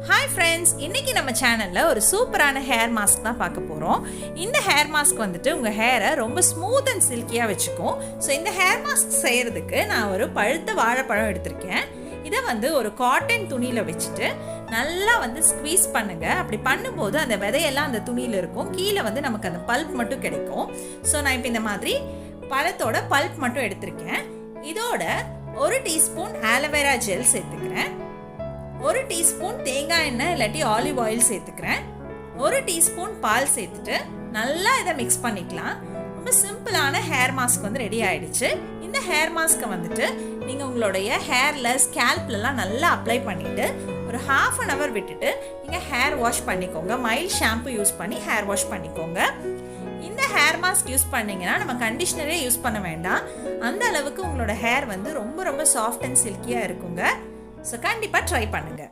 Hi friends, இன்னைக்கு நம்ம சேனல்ல ஒரு சூப்பரான ஹேர் மாஸ்க் தான் பார்க்க போறோம். இந்த ஹேர் மாஸ்க் வந்துட்டு உங்க ஹேரை ரொம்ப ஸ்மூத் அண்ட் சில்கியா வச்சுக்கும். ஸோ இந்த ஹேர் மாஸ்க் செய்யறதுக்கு நான் ஒரு பழுத்த வாழைப்பழம் எடுத்திருக்கேன். இதை வந்து ஒரு காட்டன் துணியில வச்சுட்டு நல்லா வந்து ஸ்குவீஸ் பண்ணுங்க. அப்படி பண்ணும்போது அந்த விதையெல்லாம் அந்த துணியில இருக்கும், கீழே வந்து நமக்கு அந்த பல்ப் மட்டும் கிடைக்கும். ஸோ நான் இப்போ இந்த மாதிரி பழத்தோட பல்ப் மட்டும் எடுத்திருக்கேன். இதோட 1 டீஸ்பூன் ஆலோவேரா ஜெல் சேர்த்துக்கிறேன். 1 டீஸ்பூன் தேங்காய் எண்ணெய் இல்லாட்டி ஆலிவ் ஆயில் சேர்த்துக்கிறேன். 1 டீஸ்பூன் பால் சேர்த்துட்டு நல்லா இதை மிக்ஸ் பண்ணிக்கலாம். ரொம்ப சிம்பிளான ஹேர் மாஸ்க் வந்து ரெடி ஆயிடுச்சு. இந்த ஹேர் மாஸ்க்கை வந்துட்டு நீங்கள் உங்களுடைய ஹேரில் ஸ்கேல்ப்லலாம் நல்லா அப்ளை பண்ணிவிட்டு ஒரு ½ அன் ஹவர் விட்டுட்டு நீங்கள் ஹேர் வாஷ் பண்ணிக்கோங்க. மைல்ட் ஷாம்பு யூஸ் பண்ணி ஹேர் வாஷ் பண்ணிக்கோங்க. இந்த ஹேர் மாஸ்க் யூஸ் பண்ணிங்கன்னா நம்ம கண்டிஷ்னரே யூஸ் பண்ண வேண்டாம். அந்த அளவுக்கு உங்களோட ஹேர் வந்து ரொம்ப ரொம்ப சாஃப்ட் அண்ட் சில்கியாக இருக்குங்க. ஸோ கண்டிப்பாக ட்ரை பண்ணுங்கள்.